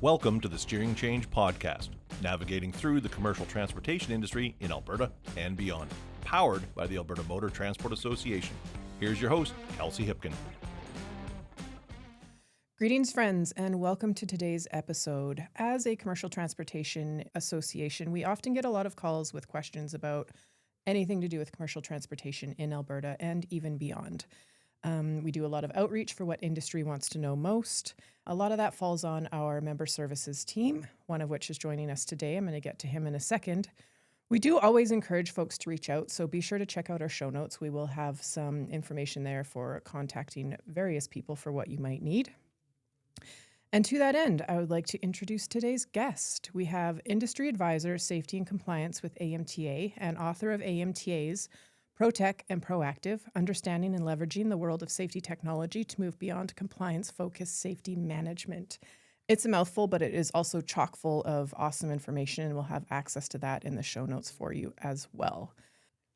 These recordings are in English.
Welcome to the Steering Change Podcast, navigating through the commercial transportation industry in Alberta and beyond, powered by the Alberta Motor Transport Association. Here's your host, Kelsey Hipkin. Greetings, friends, and welcome to today's episode. As a commercial transportation association, we often get a lot of calls with questions about anything to do with commercial transportation in Alberta and even beyond. We do a lot of outreach for what industry wants to know most. A lot of that falls on our member services team, one of which is joining us today. I'm going to get to him in a second. We do always encourage folks to reach out, so be sure to check out our show notes. We will have some information there for contacting various people for what you might need. And to that end, I would like to introduce today's guest. We have Industry Advisor, Safety and Compliance with AMTA and author of AMTA's ProTech and Proactive, Understanding and Leveraging the World of Safety Technology to Move Beyond Compliance-Focused Safety Management. It's a mouthful, but it is also chock full of awesome information, and we'll have access to that in the show notes for you as well.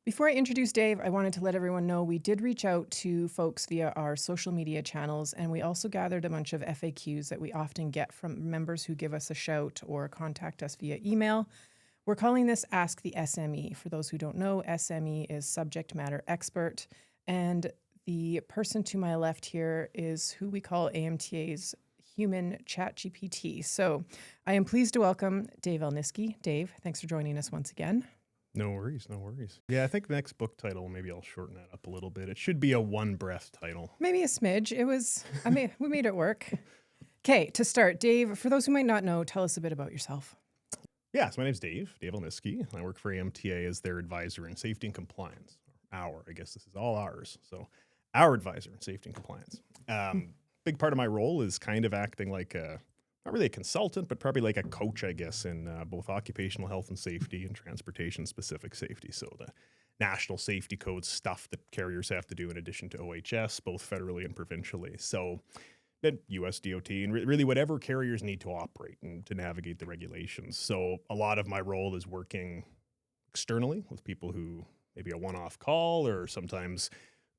Before I introduce Dave, I wanted to let everyone know we did reach out to folks via our social media channels, and we also gathered a bunch of FAQs that we often get from members who give us a shout or contact us via email. We're calling this Ask the SME. For those who don't know, SME is subject matter expert, and the person to my left here is who we call AMTA's human ChatGPT. So I am pleased to welcome Dave Elniski. Dave, thanks for joining us once again. No worries. Yeah, I think the next book title, maybe I'll shorten that up a little bit. It should be a one-breath title. Maybe a smidge. We made it work. Okay, to start, Dave, for those who might not know, tell us a bit about yourself. Yeah, so my name's Dave Elniski, and I work for AMTA as their advisor in safety and compliance. I guess this is all ours. So our advisor in safety and compliance. Big part of my role is kind of acting like not really a consultant, but probably like a coach, I guess, in both occupational health and safety and transportation-specific safety. So the national safety code stuff that carriers have to do in addition to OHS, both federally and provincially. So the US DOT and really whatever carriers need to operate and to navigate the regulations. So a lot of my role is working externally with people who maybe a one-off call or sometimes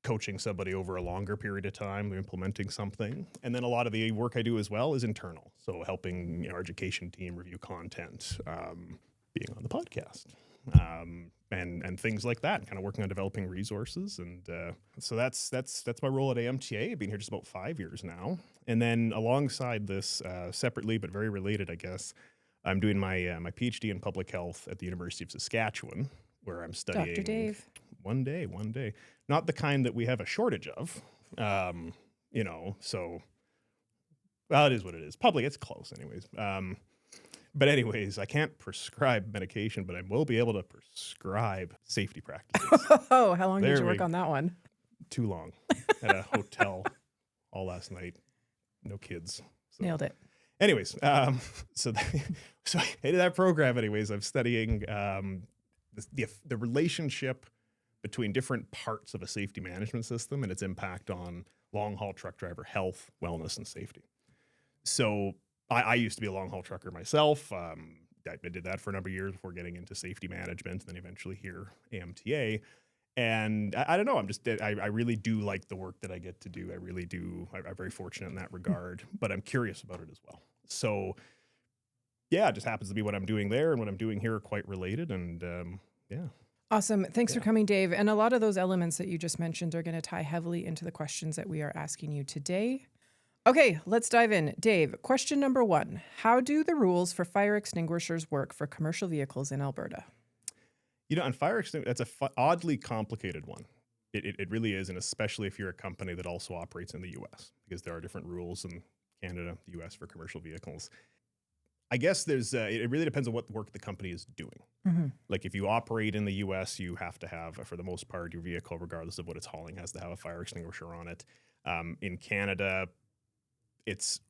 coaching somebody over a longer period of time, implementing something. And then a lot of the work I do as well is internal. So helping our education team review content, being on the podcast, and things like that, kind of working on developing resources. And so that's my role at AMTA. I've been here just about 5 years now. And then alongside this, separately but very related, I guess, I'm doing my PhD in public health at the University of Saskatchewan, where I'm studying. Dr. Dave. One day. Not the kind that we have a shortage of, so, well, it is what it is. Public, it's close anyways. But anyways, I can't prescribe medication, but I will be able to prescribe safety practices. Oh, how long did you work on that one? Too long. At a hotel all last night. No kids. So. Nailed it. Anyways, so I hated that program anyways. I'm studying the relationship between different parts of a safety management system and its impact on long-haul truck driver health, wellness, and safety. So I used to be a long-haul trucker myself. I did that for a number of years before getting into safety management, and then eventually here, AMTA. And I don't know, I really do like the work that I get to do. I really do. I'm very fortunate in that regard, but I'm curious about it as well. So yeah, it just happens to be what I'm doing there and what I'm doing here are quite related. And yeah. Awesome. Thanks for coming, Dave. And a lot of those elements that you just mentioned are going to tie heavily into the questions that we are asking you today. Okay, let's dive in. Dave, question number 1. How do the rules for fire extinguishers work for commercial vehicles in Alberta? On fire extinguishers, that's a oddly complicated one. It really is, and especially if you're a company that also operates in the U.S., because there are different rules in Canada, the U.S. for commercial vehicles. I guess it really depends on what work the company is doing. Mm-hmm. Like if you operate in the U.S., you have to have, for the most part, your vehicle, regardless of what it's hauling, has to have a fire extinguisher on it. In Canada, it's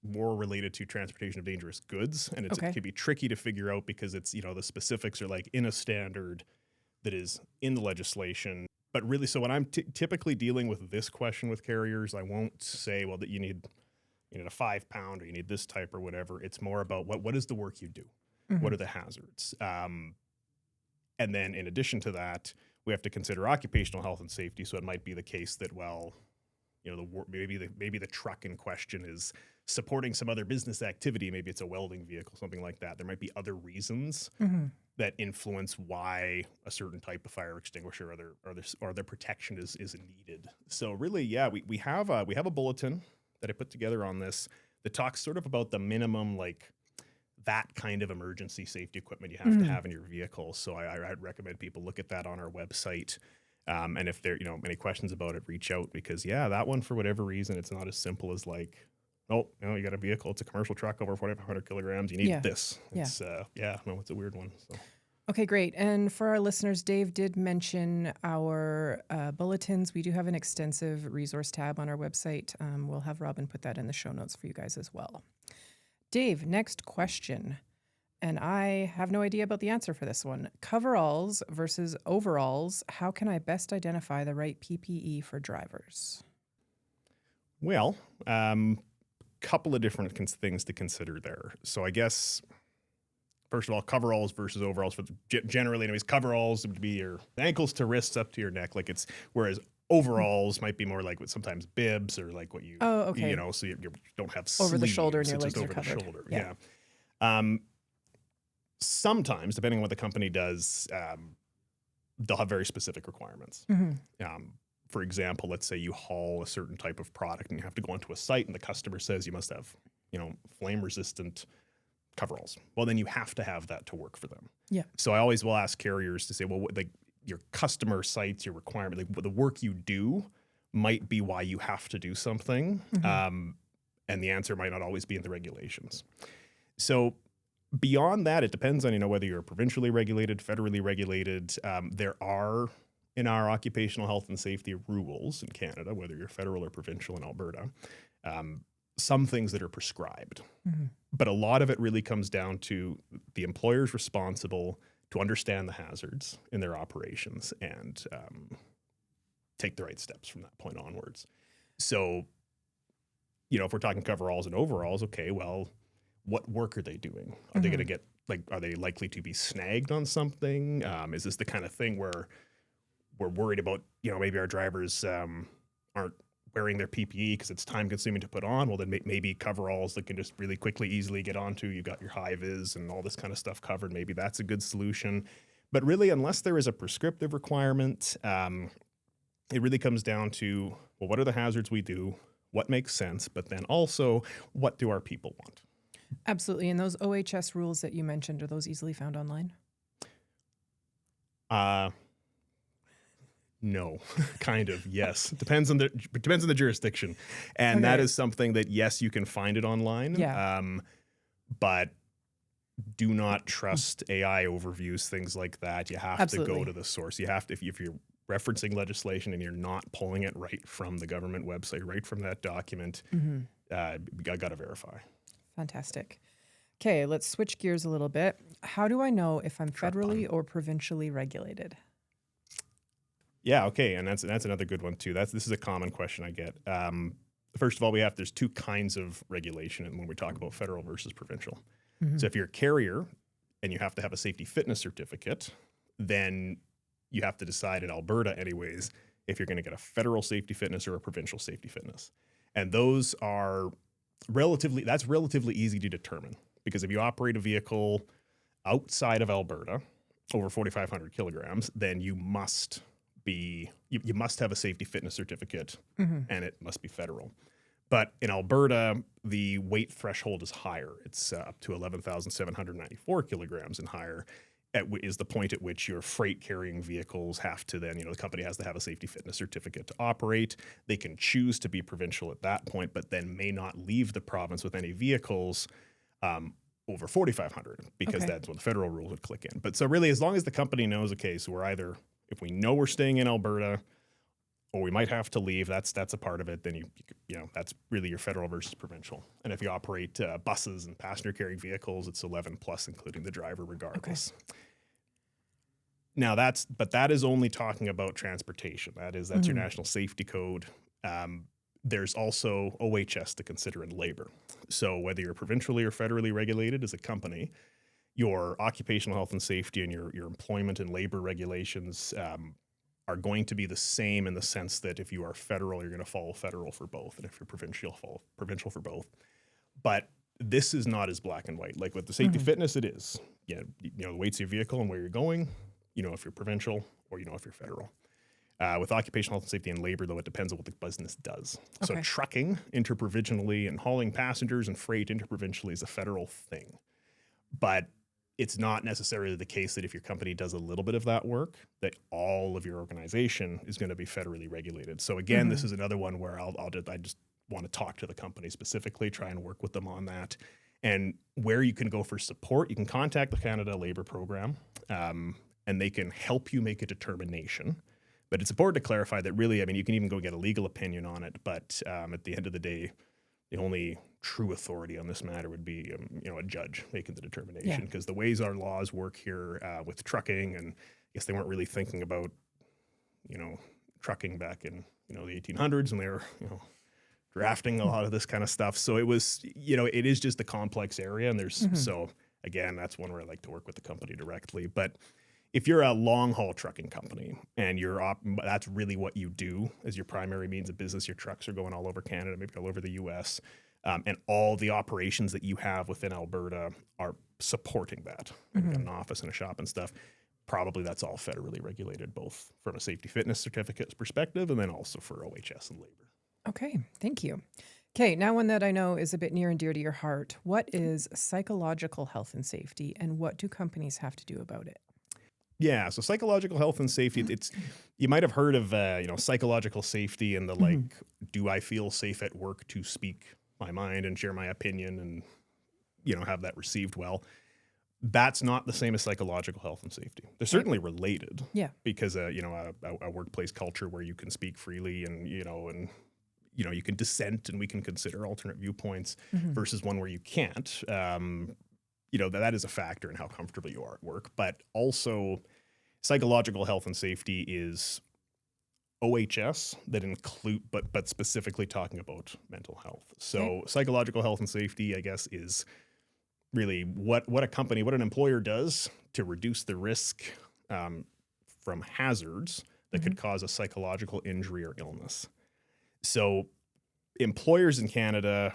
more related to transportation of dangerous goods, and it can be tricky to figure out because it's, the specifics are like in a standard that is in the legislation. But really, so when I'm typically dealing with this question with carriers, I won't say, well, that you need a 5-pound or you need this type or whatever. It's more about what is the work you do? Mm-hmm. What are the hazards? And then in addition to that, we have to consider occupational health and safety. So it might be the case that, maybe the truck in question is supporting some other business activity. Maybe it's a welding vehicle, something like that. There might be other reasons that influence why a certain type of fire extinguisher or their protection is needed. So really, yeah, we have a bulletin that I put together on this that talks sort of about the minimum, like that kind of emergency safety equipment you have to have in your vehicle. So I'd recommend people look at that on our website. And if there, any questions about it, reach out, because that one, for whatever reason, it's not as simple as like, oh, you got a vehicle, it's a commercial truck over 4,500 kilograms, you need this. It's, it's a weird one. So. Okay, great. And for our listeners, Dave did mention our bulletins. We do have an extensive resource tab on our website. We'll have Robin put that in the show notes for you guys as well. Dave, next question. And I have no idea about the answer for this one. Coveralls versus overalls. How can I best identify the right PPE for drivers? Well, couple of different things to consider there. So I guess, first of all, coveralls versus overalls. For generally, anyways, coveralls would be your ankles to wrists up to your neck, whereas overalls might be more like what sometimes bibs or like what you, so you don't have sleeves. Over the shoulder and your legs just are over covered. the shoulder. Yeah. Sometimes, depending on what the company does, they'll have very specific requirements. For example, let's say you haul a certain type of product and you have to go onto a site and the customer says you must have, flame resistant coveralls. Well, then you have to have that to work for them. Yeah. So I always will ask carriers to say, well, your customer sites, your requirement, like the work you do might be why you have to do something. And the answer might not always be in the regulations. So beyond that, it depends on, whether you're provincially regulated, federally regulated. There are, in our occupational health and safety rules in Canada, whether you're federal or provincial in Alberta, some things that are prescribed. But a lot of it really comes down to the employer's responsible to understand the hazards in their operations and take the right steps from that point onwards. So, if we're talking coveralls and overalls, okay, well, what work are they doing? Are they going to get, are they likely to be snagged on something? Is this the kind of thing where we're worried about, maybe our drivers aren't wearing their PPE because it's time consuming to put on? Well, then maybe coveralls that can just really quickly, easily get onto. You've got your high vis and all this kind of stuff covered. Maybe that's a good solution. But really, unless there is a prescriptive requirement, it really comes down to, well, what are the hazards we do? What makes sense? But then also, what do our people want? Absolutely. And those OHS rules that you mentioned, are those easily found online? No, kind of. Yes, depends on the jurisdiction, and that is something that yes, you can find it online. Yeah. But do not trust AI overviews, things like that. You have to go to the source. You have to, if you're referencing legislation and you're not pulling it right from the government website, right from that document, I got to verify. Fantastic. Okay, let's switch gears a little bit. How do I know if I'm federally or provincially regulated? Yeah, okay, and that's another good one too. This is a common question I get. First of all, there's two kinds of regulation when we talk about federal versus provincial. So if you're a carrier and you have to have a safety fitness certificate, then you have to decide in Alberta anyways if you're going to get a federal safety fitness or a provincial safety fitness. And those are relatively easy to determine, because if you operate a vehicle outside of Alberta over 4,500 kilograms, then you must have a safety fitness certificate, and it must be federal. But in Alberta, the weight threshold is higher. It's up to 11,794 kilograms and higher, is the point at which your freight carrying vehicles have to then, the company has to have a safety fitness certificate to operate. They can choose to be provincial at that point, but then may not leave the province with any vehicles over 4,500, because that's when the federal rules would click in. But so really, as long as the company knows, okay, so we're either, if we know we're staying in Alberta, or we might have to leave, that's a part of it, then you that's really your federal versus provincial. And if you operate buses and passenger carrying vehicles, it's 11 plus, including the driver, regardless. Now that is only talking about transportation. That's your national safety code. There's also OHS to consider in labor. So whether you're provincially or federally regulated as a company, your occupational health and safety and your employment and labor regulations are going to be the same, in the sense that if you are federal, you're going to follow federal for both, and if you're provincial, follow provincial for both. But this is not as black and white. Like with the safety fitness, it is. Yeah, you know the weights of your vehicle and where you're going. You know if you're provincial or you know if you're federal. With occupational health and safety and labor, though, it depends on what the business does. Okay. So trucking interprovincially and hauling passengers and freight interprovincially is a federal thing. But it's not necessarily the case that if your company does a little bit of that work, that all of your organization is going to be federally regulated. So again, this is another one where I just want to talk to the company specifically, try and work with them on that. And where you can go for support, you can contact the Canada Labour Program, and they can help you make a determination. But it's important to clarify that really, I mean, you can even go get a legal opinion on it, but at the end of the day, the only true authority on this matter would be, a judge making the determination. Because the ways our laws work here with trucking, and I guess they weren't really thinking about, trucking back in, the 1800s when they were, drafting a lot of this kind of stuff. So it was, it is just a complex area. And there's, so again, that's one where I like to work with the company directly. But if you're a long haul trucking company and that's really what you do as your primary means of business, your trucks are going all over Canada, maybe all over the US, and all the operations that you have within Alberta are supporting that. You've got an office and a shop and stuff. Probably that's all federally regulated, both from a safety fitness certificate perspective and then also for OHS and labor. Okay, thank you. Okay, now one that I know is a bit near and dear to your heart. What is psychological health and safety, and what do companies have to do about it? Yeah, so psychological health and safety, it's you might have heard of psychological safety and the do I feel safe at work to speak my mind and share my opinion and have that received well. That's not the same as psychological health and safety. They're certainly related. Yeah. Because a workplace culture where you can speak freely and you can dissent and we can consider alternate viewpoints versus one where you can't. That is a factor in how comfortable you are at work. But also, psychological health and safety is OHS that include, but specifically talking about mental health. So psychological health and safety, I guess, is really what an employer does to reduce the risk from hazards that could cause a psychological injury or illness. So employers in Canada,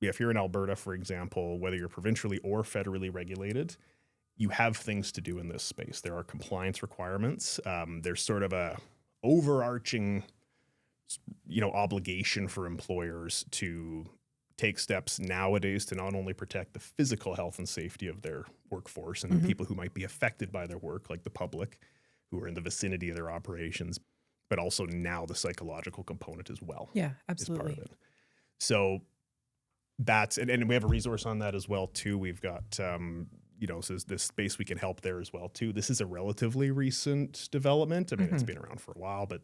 if you're in Alberta, for example, whether you're provincially or federally regulated, you have things to do in this space. There are compliance requirements. There's sort of a overarching, obligation for employers to take steps nowadays to not only protect the physical health and safety of their workforce and the people who might be affected by their work, like the public who are in the vicinity of their operations, but also now the psychological component as well. Yeah, absolutely. Is part of it. So that's, and we have a resource on that as well too. We've got, so this space we can help there as well too. This is a relatively recent development. I mean, it's been around for a while, but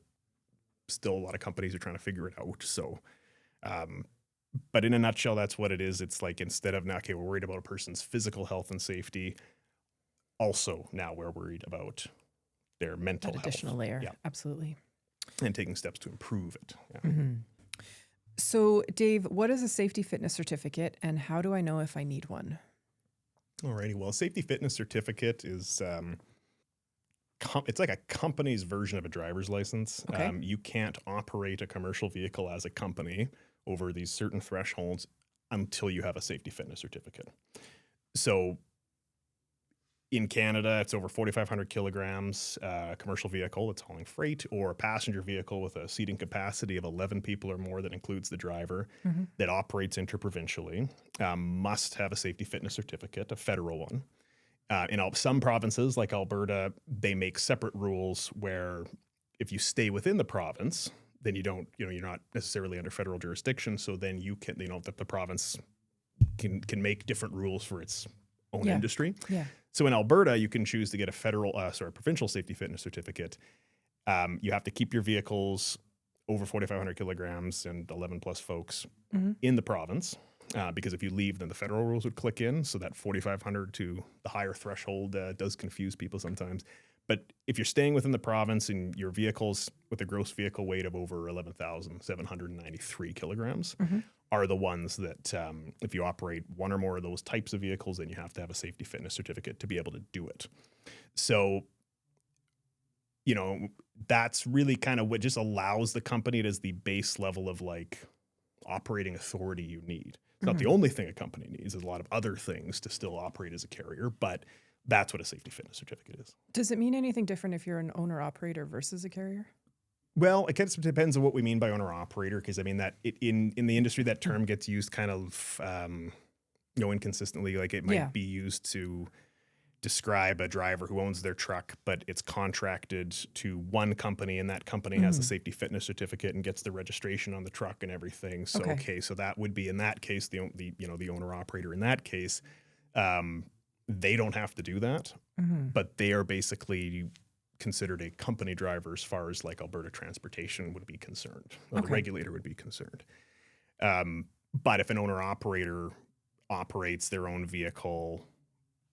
still a lot of companies are trying to figure it out. So, but in a nutshell, that's what it is. It's like, instead of, we're worried about a person's physical health and safety, also now we're worried about their mental health. Additional layer. Yeah. Absolutely. And taking steps to improve it. Yeah. So, Dave, what is a safety fitness certificate and how do I know if I need one? Alrighty. Well, a safety fitness certificate is, it's like a company's version of a driver's license. Okay. You can't operate a commercial vehicle as a company over these certain thresholds until you have a safety fitness certificate. So in Canada, it's over 4,500 kilograms, a commercial vehicle that's hauling freight, or a passenger vehicle with a seating capacity of 11 people or more that includes the driver that operates interprovincially, must have a safety fitness certificate, a federal one. In some provinces like Alberta, they make separate rules where if you stay within the province, then you don't, you're not necessarily under federal jurisdiction. So then you can, the province can make different rules for its own industry. Yeah. So in Alberta, you can choose to get a provincial safety fitness certificate. You have to keep your vehicles over 4,500 kilograms and 11 plus folks in the province. Because if you leave, then the federal rules would click in. So that 4,500 to the higher threshold does confuse people sometimes. But if you're staying within the province and your vehicles with a gross vehicle weight of over 11,793 kilograms are the ones that if you operate one or more of those types of vehicles, then you have to have a safety fitness certificate to be able to do it. So, that's really kind of what just allows the company, it is the base level of operating authority you need. It's not the only thing a company needs. There's a lot of other things to still operate as a carrier, but that's what a safety fitness certificate is. Does it mean anything different if you're an owner-operator versus a carrier? Well, it kind of depends on what we mean by owner-operator, because I mean that in the industry, that term gets used kind of inconsistently. Like it might be used to describe a driver who owns their truck, but it's contracted to one company, and that company has a safety fitness certificate and gets the registration on the truck and everything. So so that would be in that case the owner-operator in that case. They don't have to do that, but they are basically considered a company driver as far as like Alberta Transportation would be concerned. The regulator would be concerned. But if an owner-operator operates their own vehicle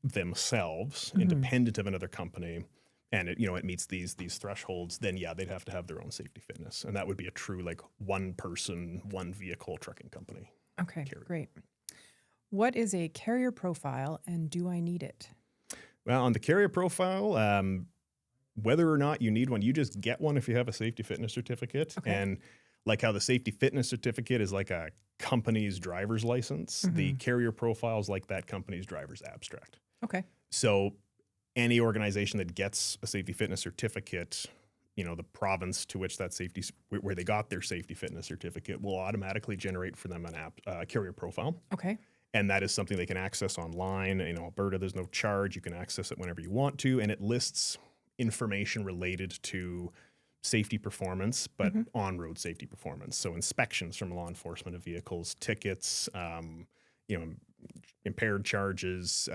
themselves, independent of another company, and it meets these thresholds, then they'd have to have their own safety fitness, and that would be a true like one person, one vehicle trucking company. Okay, great. What is a carrier profile, and do I need it? Well, on the carrier profile, whether or not you need one, you just get one if you have a safety fitness certificate. And like how the safety fitness certificate is like a company's driver's license, the carrier profile is like that company's driver's abstract. Okay. So any organization that gets a safety fitness certificate, the province to which that where they got their safety fitness certificate will automatically generate for them an carrier profile. Okay. And that is something they can access online. In Alberta, there's no charge. You can access it whenever you want to. And it lists information related to safety performance, but on-road safety performance. So inspections from law enforcement of vehicles, tickets, impaired charges,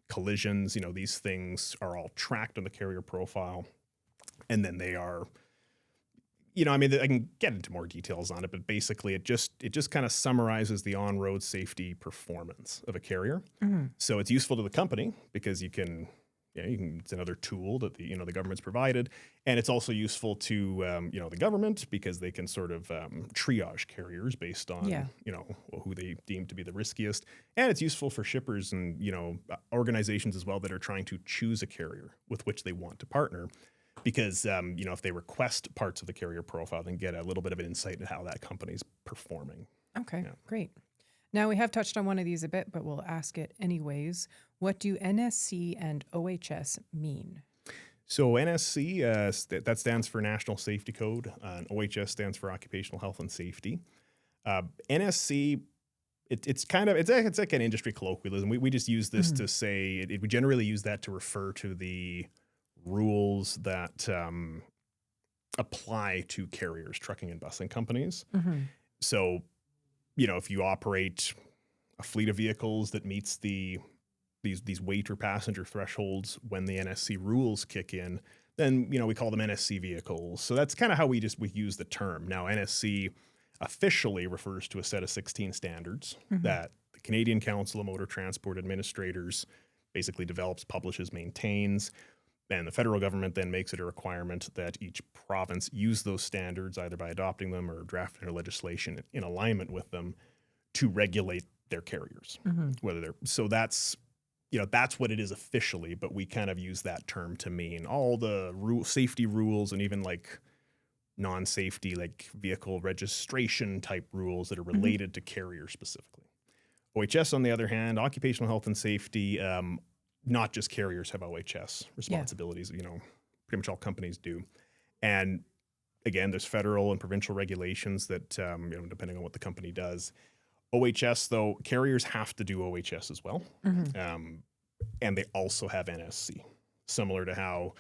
collisions, these things are all tracked on the carrier profile. And then they are, I can get into more details on it, but basically it just kind of summarizes the on-road safety performance of a carrier. So it's useful to the company because it's another tool that the government's provided, and it's also useful to the government because they can sort of triage carriers based on who they deem to be the riskiest, and it's useful for shippers and organizations as well that are trying to choose a carrier with which they want to partner, because if they request parts of the carrier profile, then get a little bit of an insight into how that company's performing. Okay, great. Now, we have touched on one of these a bit, but we'll ask it anyways. What do NSC and OHS mean? So NSC, that stands for National Safety Code, and OHS stands for Occupational Health and Safety. NSC, it's like an industry colloquialism. We just use this to say, we generally use that to refer to the rules that apply to carriers, trucking and busing companies. So, if you operate a fleet of vehicles that meets these weight or passenger thresholds when the NSC rules kick in, then we call them NSC vehicles. So that's kind of how we use the term. Now, NSC officially refers to a set of 16 standards that the Canadian Council of Motor Transport Administrators basically develops, publishes, maintains. And the federal government then makes it a requirement that each province use those standards either by adopting them or drafting their legislation in alignment with them to regulate their carriers. So that's what it is officially, but we kind of use that term to mean all the safety rules and even like non-safety, like vehicle registration type rules that are related to carriers specifically. OHS, on the other hand, occupational health and safety, not just carriers have OHS responsibilities, pretty much all companies do. And again, there's federal and provincial regulations that, depending on what the company does. OHS, though, carriers have to do OHS as well. And they also have NSC, similar to how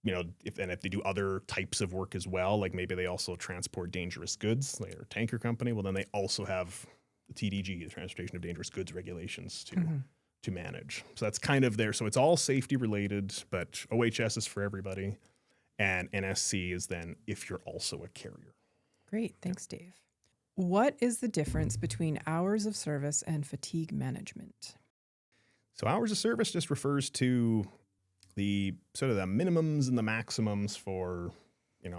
if they do other types of work as well, like maybe they also transport dangerous goods, like a tanker company, well, then they also have the TDG, the Transportation of Dangerous Goods regulations to manage. So that's kind of there. So it's all safety related, but OHS is for everybody. And NSC is then if you're also a carrier. Great. Thanks, Dave. What is the difference between hours of service and fatigue management? So hours of service just refers to the sort of the minimums and the maximums for,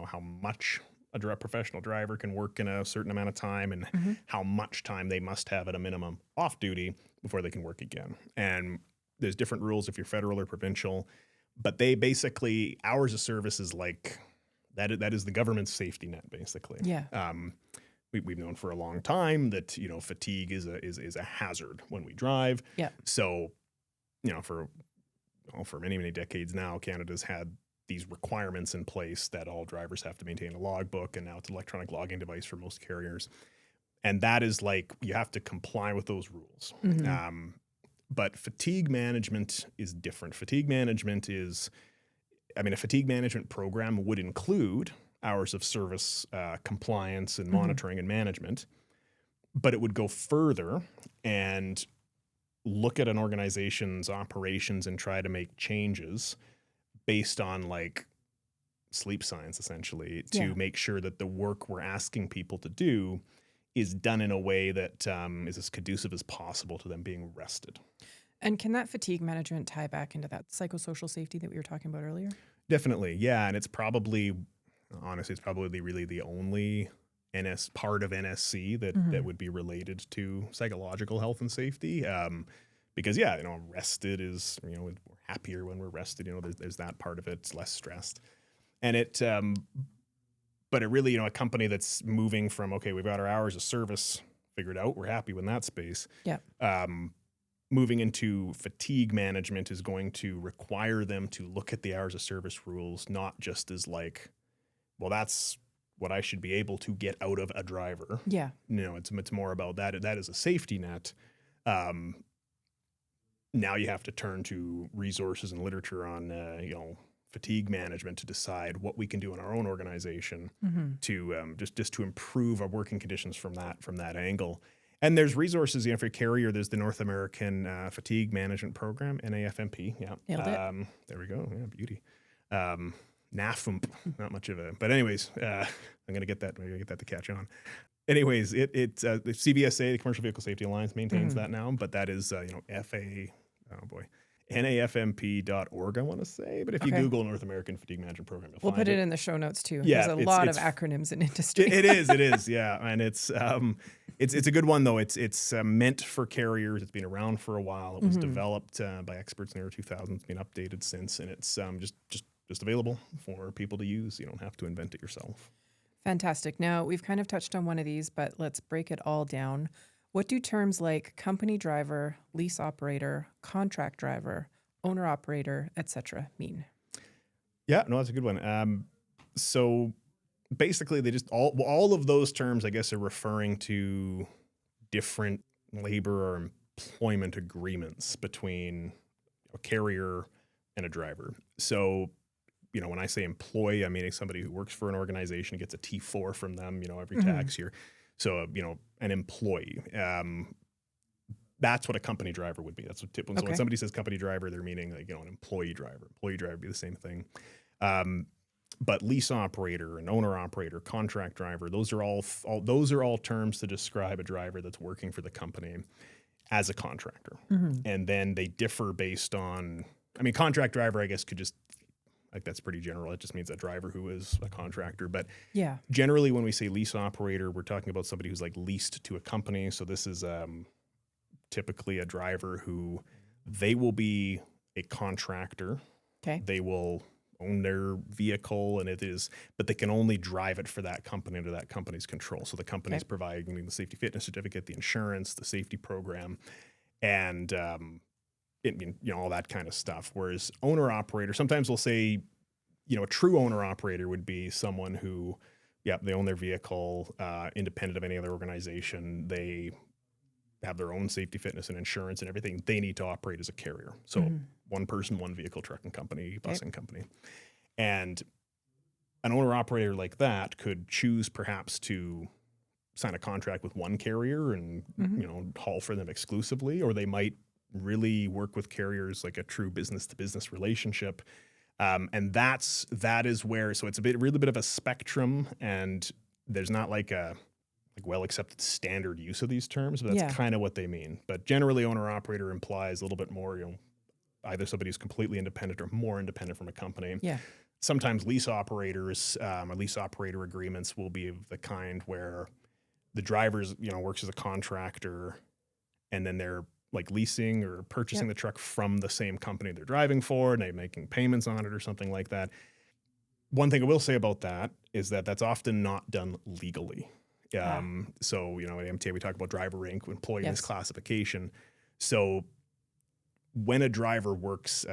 how much a professional driver can work in a certain amount of time and how much time they must have at a minimum off duty before they can work again. And there's different rules if you're federal or provincial, but they basically, hours of service is like, that is the government's safety net, basically. Yeah. we've known for a long time that, fatigue is a hazard when we drive. Yeah. So, for many, many decades now, Canada's had these requirements in place that all drivers have to maintain a logbook, and now it's an electronic logging device for most carriers. And that is like, you have to comply with those rules. Mm-hmm. But fatigue management is different. Fatigue management a fatigue management program would include hours of service, compliance and monitoring and management, but it would go further and look at an organization's operations and try to make changes based on like sleep science, essentially, to make sure that the work we're asking people to do is done in a way that is as conducive as possible to them being rested. And can that fatigue management tie back into that psychosocial safety that we were talking about earlier? Definitely, yeah. And it's probably really the only part of NSC that would be related to psychological health and safety. Because rested is, we're happier when we're rested. There's that part of it. It's less stressed. And but it really, a company that's moving from, okay, we've got our hours of service figured out, we're happy in that space. Yeah. Moving into fatigue management is going to require them to look at the hours of service rules, not just as like, well, that's what I should be able to get out of a driver. Yeah. It's more about that. That is a safety net. Now you have to turn to resources and literature on, fatigue management to decide what we can do in our own organization to just to improve our working conditions from that angle. And there's resources, for carrier. There's the North American Fatigue Management Program, NAFMP. Yeah, nailed it. There we go. Yeah, beauty. NAFMP, not much of a. But anyways, I'm gonna get that to catch on. Anyways, the CVSA, the Commercial Vehicle Safety Alliance, maintains that now, but that is NAFMP.org, I want to say. But if you Google North American Fatigue Management Program, you'll find put it in the show notes too. Yeah, there's a lot of acronyms in industry. It is, yeah, and it's a good one though. It's meant for carriers. It's been around for a while. It was developed by experts in the early 2000s. It's been updated since, and it's just available for people to use. You don't have to invent it yourself. Fantastic. Now, we've kind of touched on one of these, but let's break it all down. What do terms like company driver, lease operator, contract driver, owner operator, etc. mean? Yeah, no, that's a good one. So basically, they just all of those terms, I guess, are referring to different labor or employment agreements between a carrier and a driver. So, when I say employee, I'm meaning somebody who works for an organization, gets a T4 from them, every tax year. So, an employee. That's what a company driver would be. That's what so when somebody says company driver, they're meaning like, an employee driver. Employee driver would be the same thing. But lease operator, an owner operator, contract driver, those are all terms to describe a driver that's working for the company as a contractor. And then they differ based on, contract driver, I guess, could just, like, that's pretty general. It just means a driver who is a contractor. But generally, when we say lease operator, we're talking about somebody who's like leased to a company. So this is typically a driver who they will be a contractor. Okay. They will own their vehicle, but they can only drive it for that company under that company's control. So the company is providing the safety fitness certificate, the insurance, the safety program, and all that kind of stuff. Whereas owner operator, sometimes we'll say, a true owner operator would be someone who, they own their vehicle, independent of any other organization. They have their own safety, fitness, and insurance and everything. They need to operate as a carrier. So one person, one vehicle, trucking company, busing company. And an owner operator like that could choose perhaps to sign a contract with one carrier and, haul for them exclusively, or they might really work with carriers like a true business-to-business relationship. And that is where, so it's really bit of a spectrum, and there's not like a well-accepted standard use of these terms, but that's kind of what they mean. But generally, owner-operator implies a little bit more, either somebody who's completely independent or more independent from a company. Yeah. Sometimes lease operators or lease operator agreements will be of the kind where the driver's, works as a contractor, and then they're like leasing or purchasing the truck from the same company they're driving for, and they're making payments on it or something like that. One thing I will say about that is that that's often not done legally. So, at AMTA, we talk about driver rank, employee Yes. misclassification. So when a driver works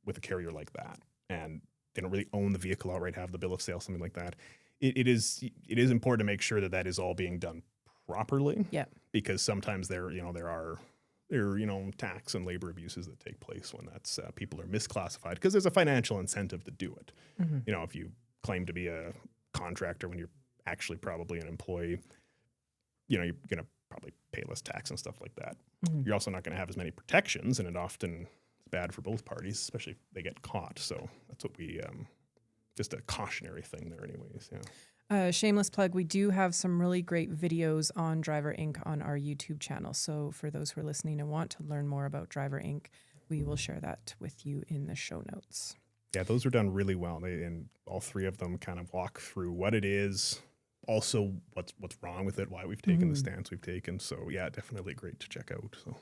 with a carrier like that and they don't really own the vehicle outright, have the bill of sale, something like that, it is important to make sure that is all being done properly. Yeah. Because sometimes there are tax and labor abuses that take place when that's people are misclassified because there's a financial incentive to do it. If you claim to be a contractor when you're actually probably an employee, you're going to probably pay less tax and stuff like that. You're also not going to have as many protections, and it often is bad for both parties, especially if they get caught. So that's what we just a cautionary thing there anyways. Yeah. Shameless plug, we do have some really great videos on Driver Inc. on our YouTube channel. So for those who are listening and want to learn more about Driver Inc., we will share that with you in the show notes. Yeah, those are done really well. And all three of them kind of walk through what it is, also what's wrong with it, why we've taken the stance we've taken. So yeah, definitely great to check out. So.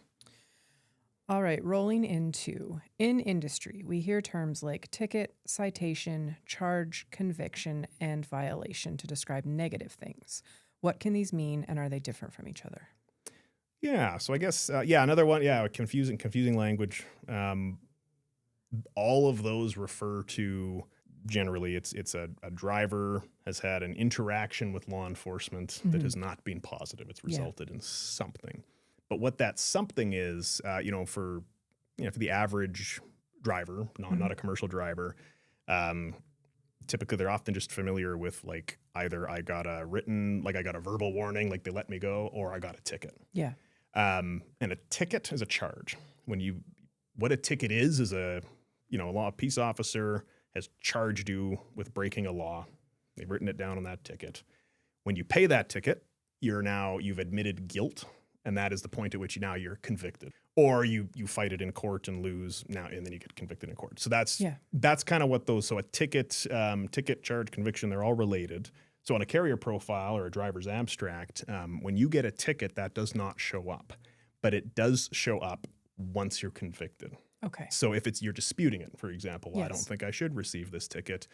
All right, rolling into, in industry, we hear terms like ticket, citation, charge, conviction, and violation to describe negative things. What can these mean, and are they different from each other? Yeah, so I guess, another one, confusing language. All of those refer to, generally, it's a driver has had an interaction with law enforcement that has not been positive. It's resulted in something. But what that something is, for the average driver, not a commercial driver, typically they're often just familiar with like either I got a verbal warning, like they let me go, or I got a ticket. Yeah. And a ticket is a charge. What a ticket is a law peace officer has charged you with breaking a law. They've written it down on that ticket. When you pay that ticket, you've admitted guilt. And that is the point at which you're convicted, or you fight it in court and lose now, and then you get convicted in court. So that's kind of what those. So a ticket, charge, conviction, they're all related. So on a carrier profile or a driver's abstract, when you get a ticket, that does not show up, but it does show up once you're convicted. Okay. So if you're disputing it, for example, I don't think I should receive this ticket.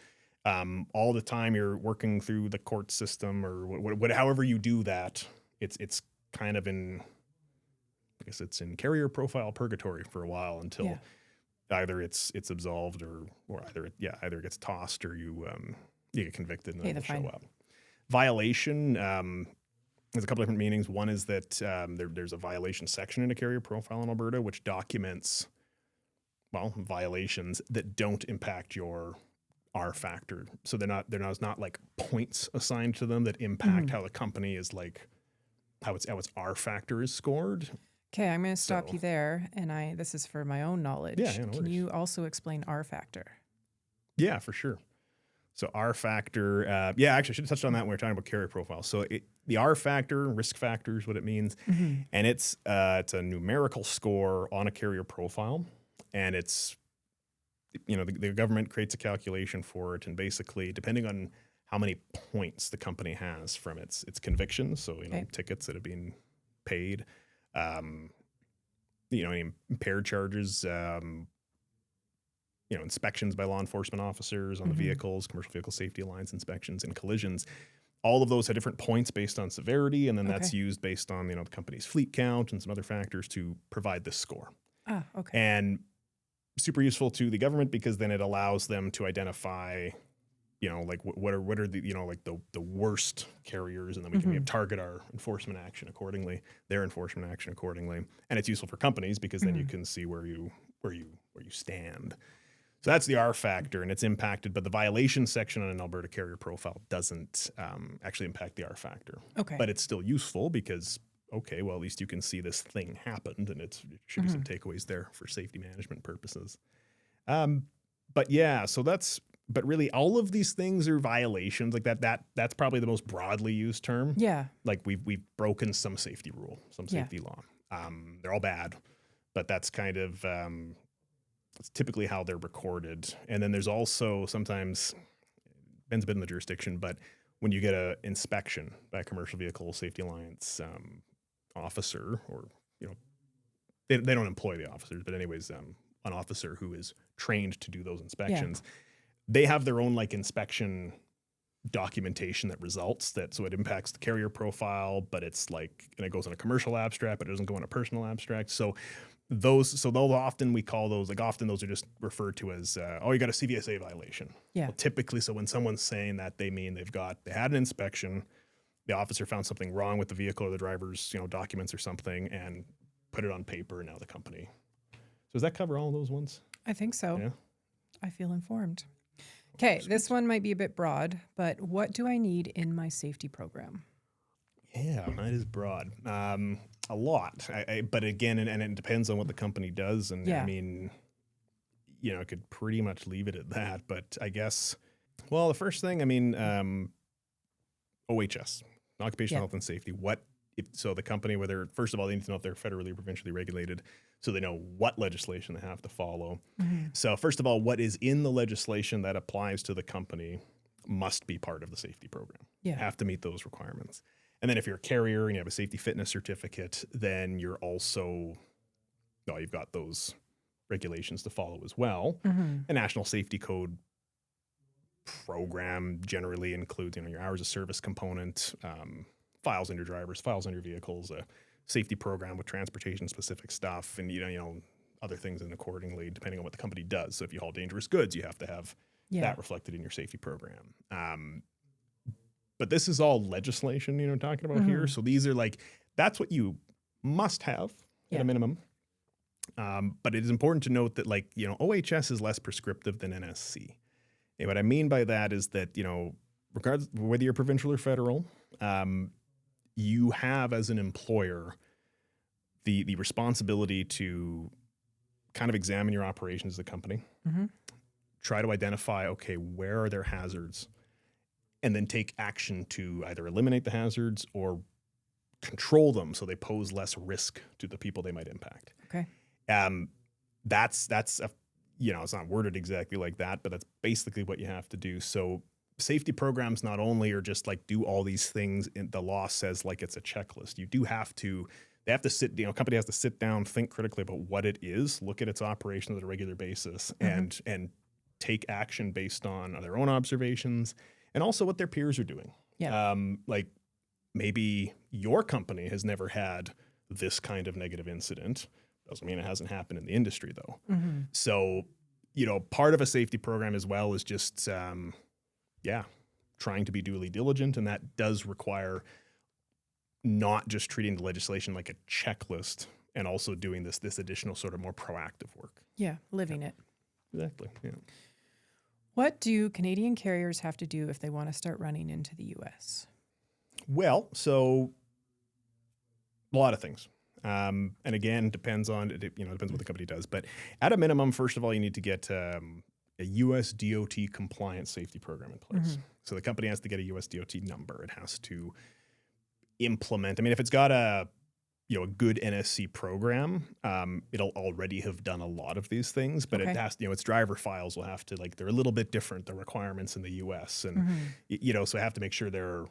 All the time you're working through the court system or however you do that, it's kind of in carrier profile purgatory for a while until either it's absolved or either it gets tossed or you get convicted and then it'll show up. Violation, there's a couple different meanings. One is that there's a violation section in a carrier profile in Alberta which documents violations that don't impact your R factor. So there's not like points assigned to them that impact how the company is like how its R factor is scored. Okay, I'm going to stop you there, and this is for my own knowledge. Yeah, no Can worries. you also explain R factor? Yeah, for sure. So R factor, actually, I should have touched on that when we were talking about carrier profile. So the R factor, risk factor is what it means, and it's a numerical score on a carrier profile, and it's the government creates a calculation for it, and basically, depending on how many points the company has from its convictions, so tickets that have been paid, any impaired charges, inspections by law enforcement officers on the vehicles, Commercial Vehicle Safety Alliance inspections and collisions. All of those have different points based on severity, and then that's used based on the company's fleet count and some other factors to provide this score. Ah, okay. And super useful to the government because then it allows them to identify what are the the worst carriers, and then we can target our enforcement action accordingly, their enforcement action accordingly, and it's useful for companies because then you can see where you stand. So that's the R factor, and it's impacted, but the violation section on an Alberta carrier profile doesn't actually impact the R factor. Okay, but it's still useful because at least you can see this thing happened, and it should be some takeaways there for safety management purposes. But really, all of these things are violations. Like that's probably the most broadly used term. Yeah. Like we've broken some safety rule, some safety law. They're all bad, but that's kind of that's typically how they're recorded. And then there's also sometimes depends a bit on the jurisdiction, but when you get an inspection by a Commercial Vehicle Safety Alliance officer, or they don't employ the officers, but anyways, an officer who is trained to do those inspections. They have their own inspection documentation that results that, so it impacts the carrier profile, but it's like, and it goes in a commercial abstract, but it doesn't go in a personal abstract. So those often we call those, like often those are just referred to as, you got a CVSA violation. Yeah. Well, typically, so when someone's saying that, they mean they had an inspection, the officer found something wrong with the vehicle or the driver's, documents or something, and put it on paper, and now the company. So does that cover all of those ones? I think so. Yeah. I feel informed. Okay, this one might be a bit broad, but what do I need in my safety program? Yeah, that is broad. A lot. But again, and it depends on what the company does. And Yeah. I mean, I could pretty much leave it at that. But I guess, well, the first thing, I mean, OHS, Occupational Health and Safety. So the company, first of all, they need to know if they're federally or provincially regulated, so they know what legislation they have to follow. Mm-hmm. So first of all, what is in the legislation that applies to the company must be part of the safety program. Yeah. You have to meet those requirements. And then if you're a carrier and you have a safety fitness certificate, then you're also, you've got those regulations to follow as well. Mm-hmm. A National Safety Code program generally includes, your hours of service component, files on your drivers, files on your vehicles, a safety program with transportation-specific stuff, and other things in accordingly, depending on what the company does. So if you haul dangerous goods, you have to have that reflected in your safety program. But this is all legislation, talking about here. So these are that's what you must have at a minimum. But it is important to note that OHS is less prescriptive than NSC. And what I mean by that is that, regardless whether you're provincial or federal, you have as an employer the responsibility to kind of examine your operations as a company, try to identify, where are there hazards, and then take action to either eliminate the hazards or control them so they pose less risk to the people they might impact. Okay. That's it's not worded exactly like that, but that's basically what you have to do. So safety programs not only are just do all these things, the law says it's a checklist. They have to company has to sit down, think critically about what it is, look at its operations at a regular basis, and take action based on their own observations and also what their peers are doing. Yeah. Maybe your company has never had this kind of negative incident. Doesn't mean it hasn't happened in the industry though. Mm-hmm. So, part of a safety program as well is just, trying to be duly diligent. And that does require not just treating the legislation like a checklist and also doing this additional sort of more proactive work. Yeah, living it. Exactly. Yeah. What do Canadian carriers have to do if they want to start running into the U.S.? Well, so a lot of things. And again, depends what the company does. But at a minimum, first of all, you need to get a U.S. DOT compliant safety program in place. Mm-hmm. So the company has to get a U.S. DOT number. It has to implement. I mean, if it's got a good NSC program, it'll already have done a lot of these things. But it has, its driver files will have to they're a little bit different, the requirements in the U.S. And so I have to make sure they're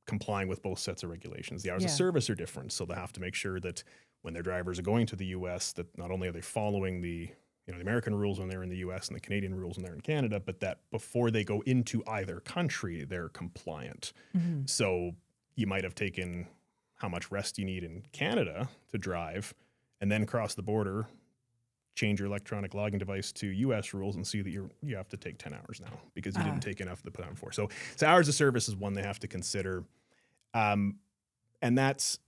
complying with both sets of regulations. The hours of service are different, so they have to make sure that when their drivers are going to the U.S., that not only are they following the the American rules when they're in the U.S. and the Canadian rules when they're in Canada, but that before they go into either country, they're compliant. Mm-hmm. So you might have taken how much rest you need in Canada to drive, and then cross the border, change your electronic logging device to U.S. rules, and see that you have to take 10 hours now because you didn't take enough the time before. So hours of service is one they have to consider. And that's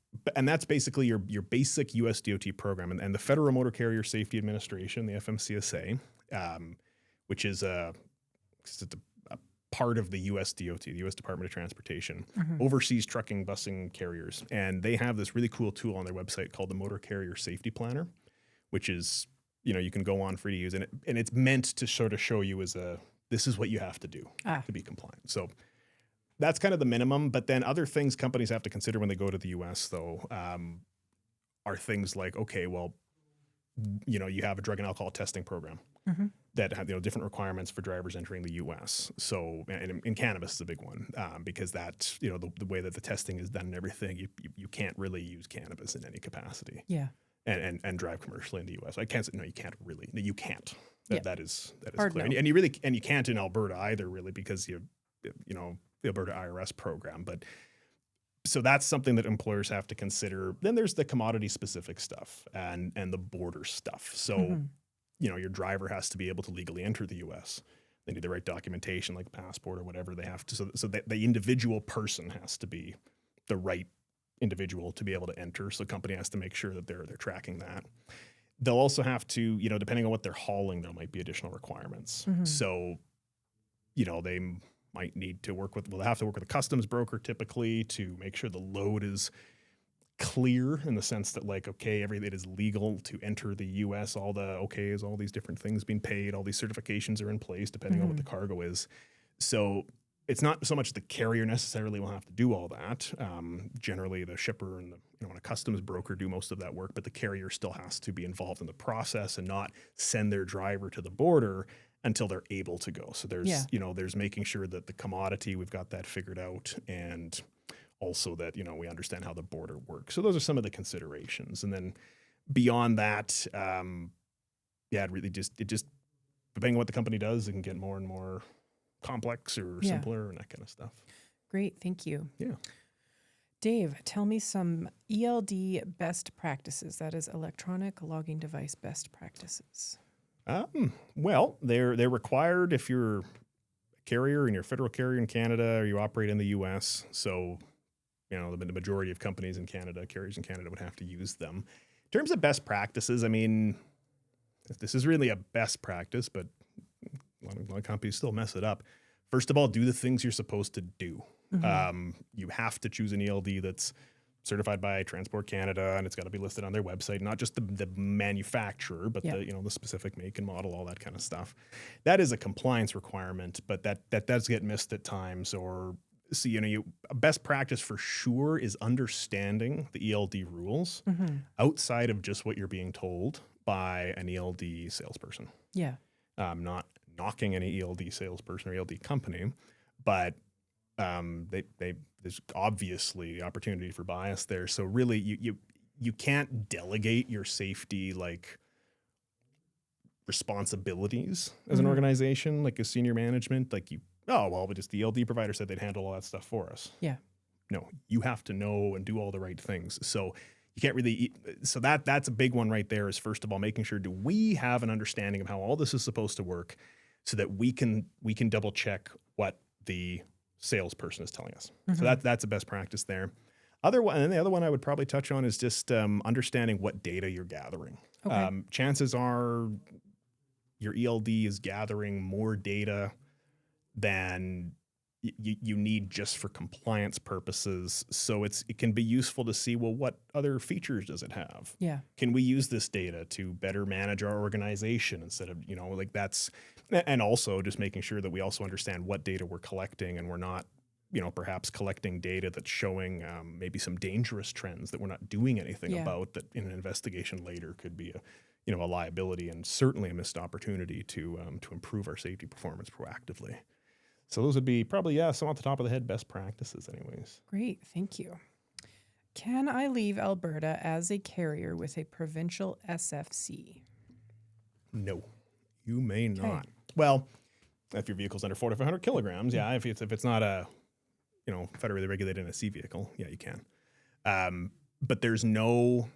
basically your basic U.S. DOT program. And the Federal Motor Carrier Safety Administration, the FMCSA, which is a part of the U.S. DOT, the U.S. Department of Transportation, oversees trucking, busing carriers. And they have this really cool tool on their website called the Motor Carrier Safety Planner, which is, you can go on free to use. And it's meant to sort of show you this is what you have to do to be compliant. So that's kind of the minimum. But then other things companies have to consider when they go to the U.S., though, are things like, you have a drug and alcohol testing program that have different requirements for drivers entering the U.S. So, and cannabis is a big one because that the way that the testing is done and everything, you can't really use cannabis in any capacity. Yeah. and drive commercially in the U.S. I can't say, no, you can't really. No, you can't. That is Hard clear. no. And you can't in Alberta either, really, because the Alberta IRS program. But so that's something that employers have to consider. Then there's the commodity specific stuff and the border stuff. So, your driver has to be able to legally enter the U.S. They need the right documentation, like passport or whatever they have to. So that the individual person has to be the right individual to be able to enter. So the company has to make sure that they're tracking that. They'll also have to, depending on what they're hauling, there might be additional requirements. So, they might need to they'll have to work with a customs broker typically to make sure the load is clear in the sense that it is legal to enter the U.S. All the okays, all these different things being paid, all these certifications are in place depending on what the cargo is. So it's not so much the carrier necessarily will have to do all that. Generally, the shipper and a customs broker do most of that work, but the carrier still has to be involved in the process and not send their driver to the border until they're able to go. So there's making sure that the commodity, we've got that figured out, and also that, we understand how the border works. So those are some of the considerations. And then beyond that, it really just depending on what the company does, it can get more and more complex or simpler and that kind of stuff. Great. Thank you. Yeah. Dave, tell me some ELD best practices, that is electronic logging device best practices. Well, they're required if you're a carrier and you're a federal carrier in Canada or you operate in the U.S. So, the majority of companies in Canada, carriers in Canada would have to use them. In terms of best practices, I mean, this is really a best practice, but a lot of companies still mess it up. First of all, do the things you're supposed to do. You have to choose an ELD that's certified by Transport Canada, and it's got to be listed on their website, not just the manufacturer, but the specific make and model, all that kind of stuff. That is a compliance requirement, but that does get missed at times. Or a best practice for sure is understanding the ELD rules outside of just what you're being told by an ELD salesperson. Yeah. Not knocking any ELD salesperson or ELD company, but there's obviously the opportunity for bias there. So really, you can't delegate your safety responsibilities as an organization, like a senior management. But just the ELD provider said they'd handle all that stuff for us. Yeah. No, you have to know and do all the right things. So you can't really. So that's a big one right there. Is first of all making sure, do we have an understanding of how all this is supposed to work, so that we can double check what the salesperson is telling us. So that's a best practice there. And then the other one I would probably touch on is just understanding what data you're gathering. Okay. Chances are your ELD is gathering more data than you need just for compliance purposes. So it can be useful to see, well, what other features does it have? Yeah. Can we use this data to better manage our organization instead of, that's, and also just making sure that we also understand what data we're collecting and we're not, perhaps collecting data that's showing maybe some dangerous trends that we're not doing anything about, that in an investigation later could be a liability and certainly a missed opportunity to improve our safety performance proactively. So those would be probably, some off the top of the head best practices anyways. Great. Thank you. Can I leave Alberta as a carrier with a provincial SFC? No, you may not. Well, if your vehicle's under 4,500 kilograms, if it's not a, federally regulated NSC vehicle, you can. But there's no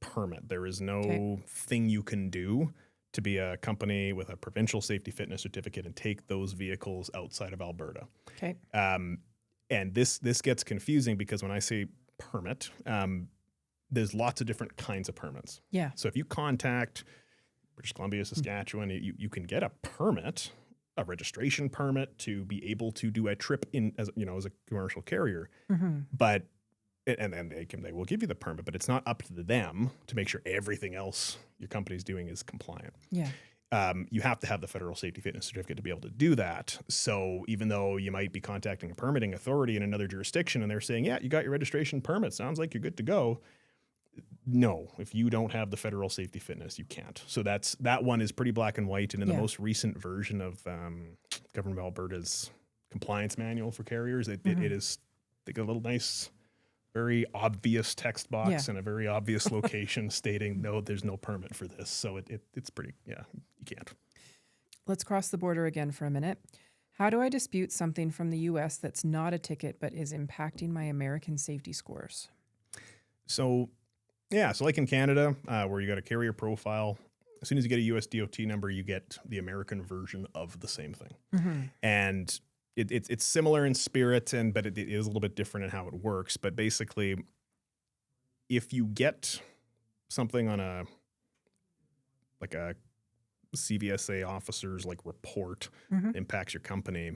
permit. There is no thing you can do to be a company with a provincial safety fitness certificate and take those vehicles outside of Alberta. Okay. And this gets confusing because when I say permit, there's lots of different kinds of permits. Yeah. So if you contact British Columbia, Saskatchewan, you can get a permit, a registration permit to be able to do a trip as a commercial carrier. But and then they will give you the permit, but it's not up to them to make sure everything else your company's doing is compliant. Yeah. You have to have the federal safety fitness certificate to be able to do that. So even though you might be contacting a permitting authority in another jurisdiction and they're saying, you got your registration permit, sounds like you're good to go. No, if you don't have the federal safety fitness, you can't. So that one is pretty black and white. And in the most recent version of Government of Alberta's compliance manual for carriers, it is, they got a little nice very obvious text box Yeah. and a very obvious location stating, no, there's no permit for this. So it's pretty, you can't. Let's cross the border again for a minute. How do I dispute something from the US that's not a ticket but is impacting my American safety scores? So, so like in Canada, where you got a carrier profile, as soon as you get a US DOT number, you get the American version of the same thing. Mm-hmm. And it's similar in spirit, but it is a little bit different in how it works. But basically, if you get something on a CVSA officer's report impacts your company,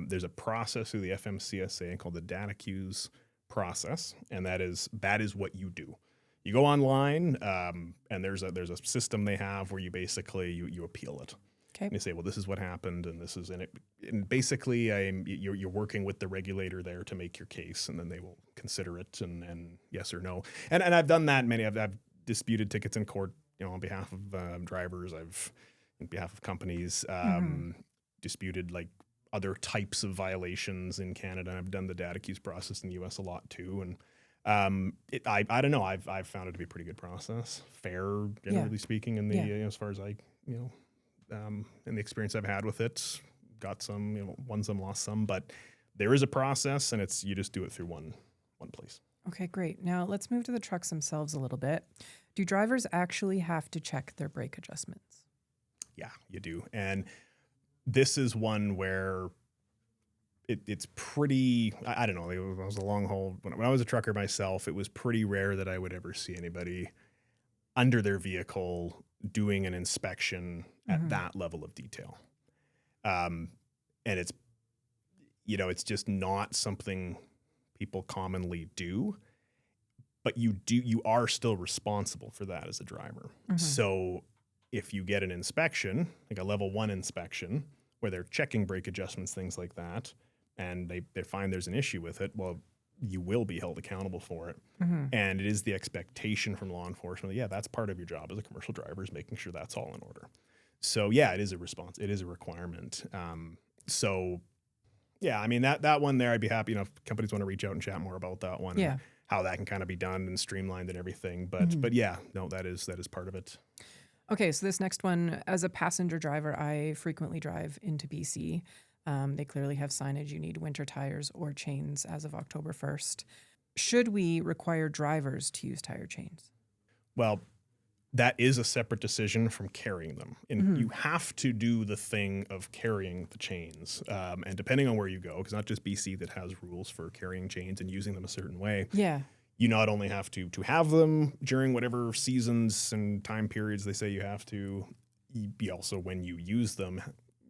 there's a process through the FMCSA called the data queues process, and that is what you do. You go online, and there's a system they have where you basically you appeal it. Okay. And you say, well, this is what happened, and this is in it. And basically, you're working with the regulator there to make your case, and then they will consider it and yes or no. And I've done that. I've disputed tickets in court, on behalf of drivers. On behalf of companies, disputed other types of violations in Canada. I've done the data queues process in the US a lot too, and I don't know. I've found it to be a pretty good process, fair generally speaking. In the as far as in the experience I've had with it, got some, won some, lost some, but there is a process, and you just do it through one place. Okay, great. Now let's move to the trucks themselves a little bit. Do drivers actually have to check their brake adjustments? Yeah, you do. And this is one where it's pretty, I don't know, it was a long haul. When I was a trucker myself, it was pretty rare that I would ever see anybody under their vehicle doing an inspection at that level of detail. And it's just not something people commonly do, but you are still responsible for that as a driver. So if you get an inspection, like a level 1 inspection, where they're checking brake adjustments, things like that, and they find there's an issue with it, well, you will be held accountable for it. And it is the expectation from law enforcement. Yeah, that's part of your job as a commercial driver, is making sure that's all in order. So yeah, it is a response. It is a requirement. So yeah, I mean, that one there, I'd be happy, if companies want to reach out and chat more about that one. Yeah. And how that can kind of be done and streamlined and everything. But yeah, no, that is part of it. Okay, so this next one, as a passenger driver, I frequently drive into BC. They clearly have signage. You need winter tires or chains as of October 1st. Should we require drivers to use tire chains? Well, that is a separate decision from carrying them. And you have to do the thing of carrying the chains. And depending on where you go, because not just BC that has rules for carrying chains and using them a certain way. Yeah. You not only have to have them during whatever seasons and time periods they say you have to, you also, when you use them,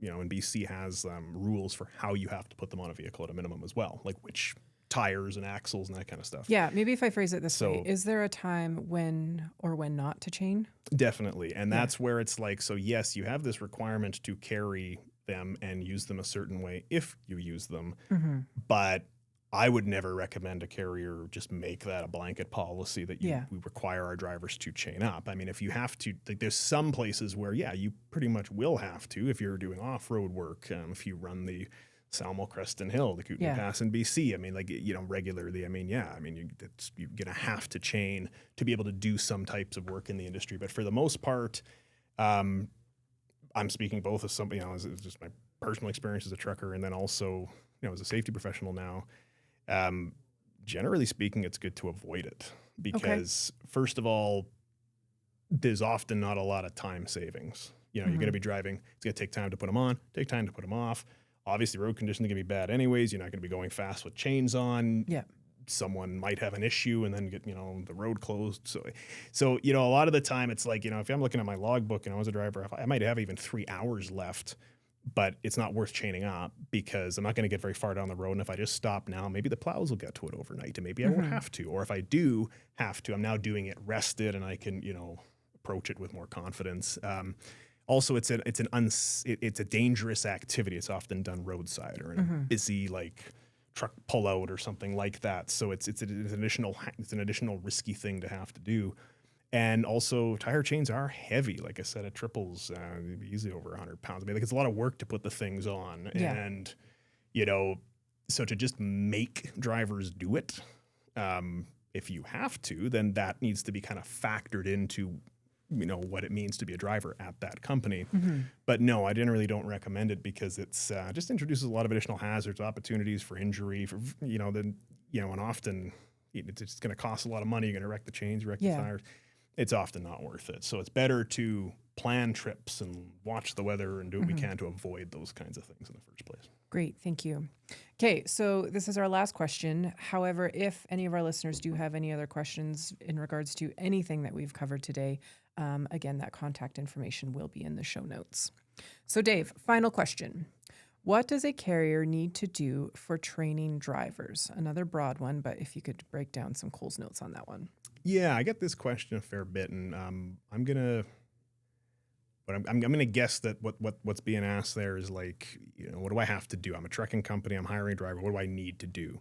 and BC has rules for how you have to put them on a vehicle at a minimum as well, like which tires and axles and that kind of stuff. Yeah, maybe if I phrase it this way, is there a time when not to chain? Definitely. And that's where it's so yes, you have this requirement to carry them and use them a certain way if you use them, but I would never recommend a carrier just make that a blanket policy that we require our drivers to chain up. I mean, if you have to, there's some places where, you pretty much will have to if you're doing off-road work, if you run the Salmo Creston Hill, the Kootenai Pass in BC. I mean, regularly. I mean, you're going to have to chain to be able to do some types of work in the industry. But for the most part, I'm speaking both as somebody, as just my personal experience as a trucker, and then also, as a safety professional now. Generally speaking, it's good to avoid it because first of all, there's often not a lot of time savings. You're going to be driving. It's going to take time to put them on, take time to put them off. Obviously, road conditions are going to be bad anyways. You're not going to be going fast with chains on. Yeah. Someone might have an issue and then get, the road closed. So, a lot of the time it's if I'm looking at my logbook and I was a driver, I might have even 3 hours left, but it's not worth chaining up because I'm not going to get very far down the road. And if I just stop now, maybe the plows will get to it overnight and maybe I won't have to. Or if I do have to, I'm now doing it rested and I can, approach it with more confidence. Also, it's a dangerous activity. It's often done roadside or in a busy truck pullout or something like that. So it's an additional risky thing to have to do. And also, tire chains are heavy. Like I said, it triples easily over 100 pounds. I mean, it's a lot of work to put the things on. Yeah. And, so to just make drivers do it, If you have to, then that needs to be kind of factored into, what it means to be a driver at that company. But no, I generally don't recommend it because it's just introduces a lot of additional hazards, opportunities for injury, and often it's going to cost a lot of money. You're going to wreck the chains, wreck the tires. It's often not worth it. So it's better to plan trips and watch the weather and do what we can to avoid those kinds of things in the first place. Great. Thank you. Okay. So this is our last question. However, if any of our listeners do have any other questions in regards to anything that we've covered today, again, that contact information will be in the show notes. So Dave, final question. What does a carrier need to do for training drivers? Another broad one, but if you could break down some Cole's notes on that one. Yeah, I get this question a fair bit, and I'm gonna guess that what's being asked there is like, what do I have to do? I'm a trucking company. I'm hiring a driver. What do I need to do?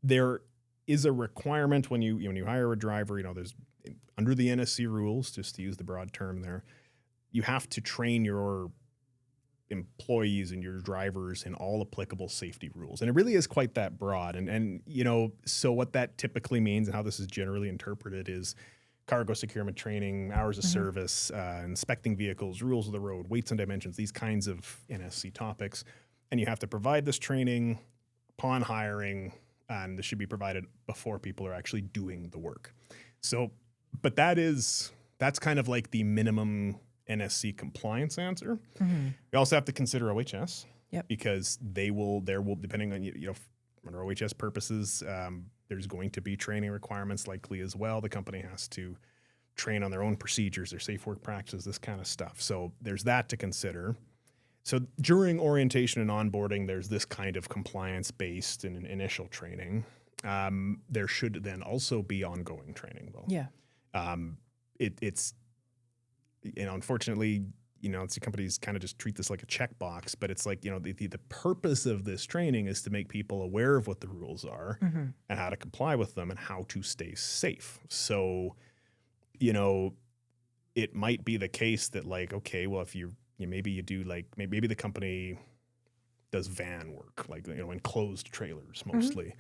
There is a requirement when you hire a driver. There's under the NSC rules, just to use the broad term there, you have to train your employees and your drivers in all applicable safety rules. And it really is quite that broad. And so what that typically means and how this is generally interpreted is cargo securement training, hours of service, inspecting vehicles, rules of the road, weights and dimensions, these kinds of NSC topics. And you have to provide this training upon hiring, and this should be provided before people are actually doing the work. So, but that's kind of like the minimum NSC compliance answer. We also have to consider OHS because there will, depending on, under OHS purposes, there's going to be training requirements likely as well. The company has to train on their own procedures, their safe work practices, this kind of stuff. So there's that to consider. So during orientation and onboarding, there's this kind of compliance-based and initial training. There should then also be ongoing training, though. Yeah. It's unfortunately, the companies kind of just treat this like a checkbox, but it's like, the purpose of this training is to make people aware of what the rules are and how to comply with them and how to stay safe. So, it might be the case that like, okay, well, if maybe you do like, maybe the company does van work, like, enclosed trailers mostly.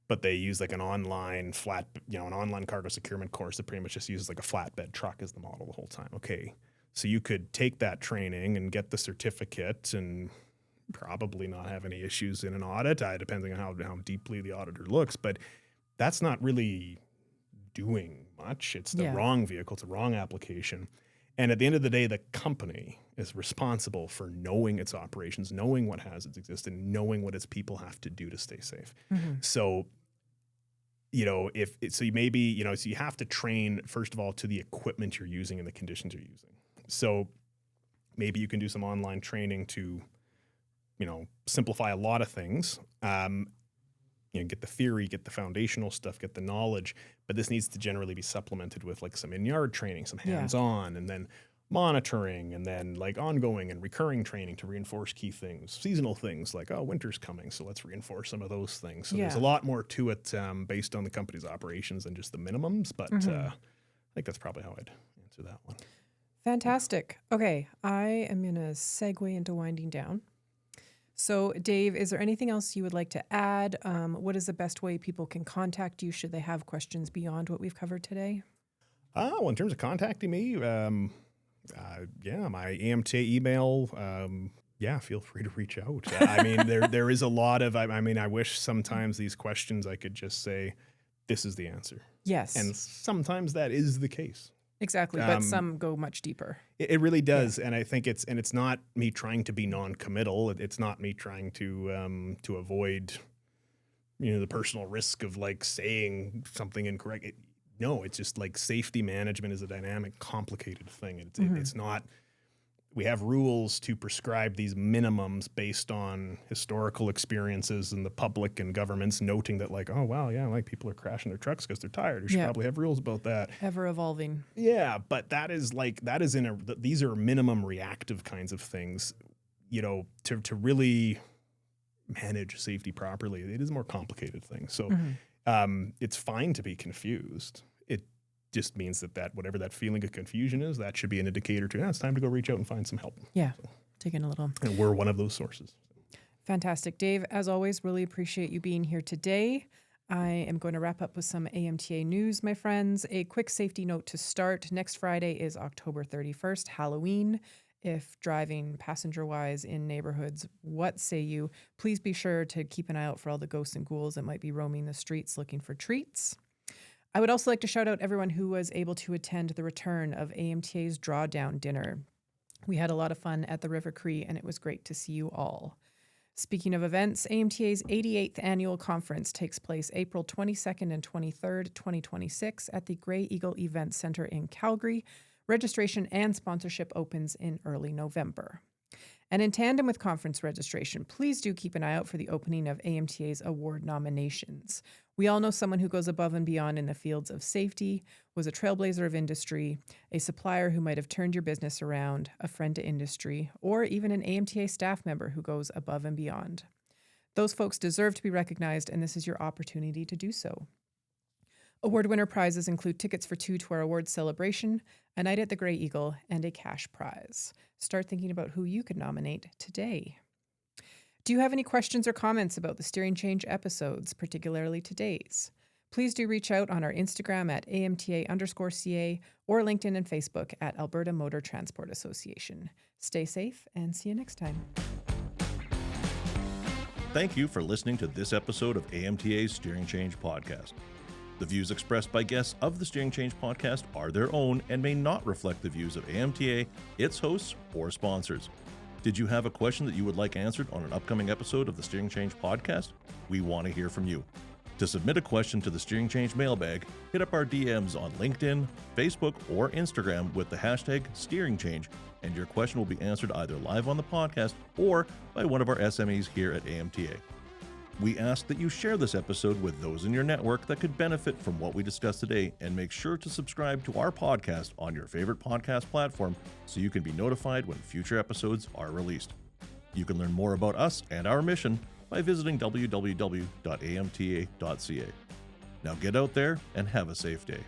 But they use like an online an online cargo securement course that pretty much just uses like a flatbed truck as the model the whole time. Okay, so you could take that training and get the certificate and probably not have any issues in an audit, depending on how deeply the auditor looks. But that's not really doing much. It's the wrong vehicle. It's the wrong application. And at the end of the day, the company is responsible for knowing its operations, knowing what hazards exist, and knowing what its people have to do to stay safe. So, so you have to train, first of all, to the equipment you're using and the conditions you're using. So maybe you can do some online training to, simplify a lot of things. Get the theory, get the foundational stuff, get the knowledge, but this needs to generally be supplemented with like some in-yard training, some hands-on, and then monitoring, and then like ongoing and recurring training to reinforce key things, seasonal things like, winter's coming, so let's reinforce some of those things. So there's a lot more to it based on the company's operations than just the minimums, but I think that's probably how I'd answer that one. Fantastic. Okay, I am going to segue into winding down. So, Dave, is there anything else you would like to add? What is the best way people can contact you should they have questions beyond what we've covered today? Well, in terms of contacting me, my AMTA email, feel free to reach out. There is a lot of, I wish sometimes these questions I could just say, this is the answer. Yes. And sometimes that is the case. Exactly, but some go much deeper. It really does, and I think it's not me trying to be non-committal. It's not me trying to avoid, the personal risk of like saying something incorrect. It's just like safety management is a dynamic, complicated thing. It's not. We have rules to prescribe these minimums based on historical experiences and the public and governments noting that like, oh, wow, yeah, like people are crashing their trucks because they're tired. You should probably have rules about that. Ever evolving. Yeah, but these are minimum reactive kinds of things, to really manage safety properly. It is a more complicated thing. So it's fine to be confused. Just means that whatever that feeling of confusion is, that should be an indicator to, it's time to go reach out and find some help. Yeah, taking a little. And we're one of those sources. Fantastic. Dave, as always, really appreciate you being here today. I am going to wrap up with some AMTA news, my friends. A quick safety note to start. Next Friday is October 31st, Halloween. If driving passenger-wise in neighborhoods, what say you? Please be sure to keep an eye out for all the ghosts and ghouls that might be roaming the streets looking for treats. I would also like to shout out everyone who was able to attend the return of AMTA's Drawdown Dinner. We had a lot of fun at the River Cree, and it was great to see you all. Speaking of events, AMTA's 88th annual conference takes place April 22nd and 23rd, 2026 at the Grey Eagle Event Center in Calgary. Registration and sponsorship opens in early November. And in tandem with conference registration, please do keep an eye out for the opening of AMTA's award nominations. We all know someone who goes above and beyond in the fields of safety, was a trailblazer of industry, a supplier who might have turned your business around, a friend to industry, or even an AMTA staff member who goes above and beyond. Those folks deserve to be recognized, and this is your opportunity to do so. Award winner prizes include tickets for 2 to our awards celebration, a night at the Grey Eagle, and a cash prize. Start thinking about who you could nominate today. Do you have any questions or comments about the Steering Change episodes, particularly today's? Please do reach out on our Instagram at AMTA_CA or LinkedIn and Facebook at Alberta Motor Transport Association. Stay safe and see you next time. Thank you for listening to this episode of AMTA's Steering Change podcast. The views expressed by guests of the Steering Change podcast are their own and may not reflect the views of AMTA, its hosts, or sponsors. Did you have a question that you would like answered on an upcoming episode of the Steering Change podcast? We want to hear from you. To submit a question to the Steering Change mailbag, hit up our DMs on LinkedIn, Facebook, or Instagram with the hashtag Steering Change, and your question will be answered either live on the podcast or by one of our SMEs here at AMTA. We ask that you share this episode with those in your network that could benefit from what we discussed today, and make sure to subscribe to our podcast on your favorite podcast platform so you can be notified when future episodes are released. You can learn more about us and our mission by visiting www.amta.ca. Now get out there and have a safe day.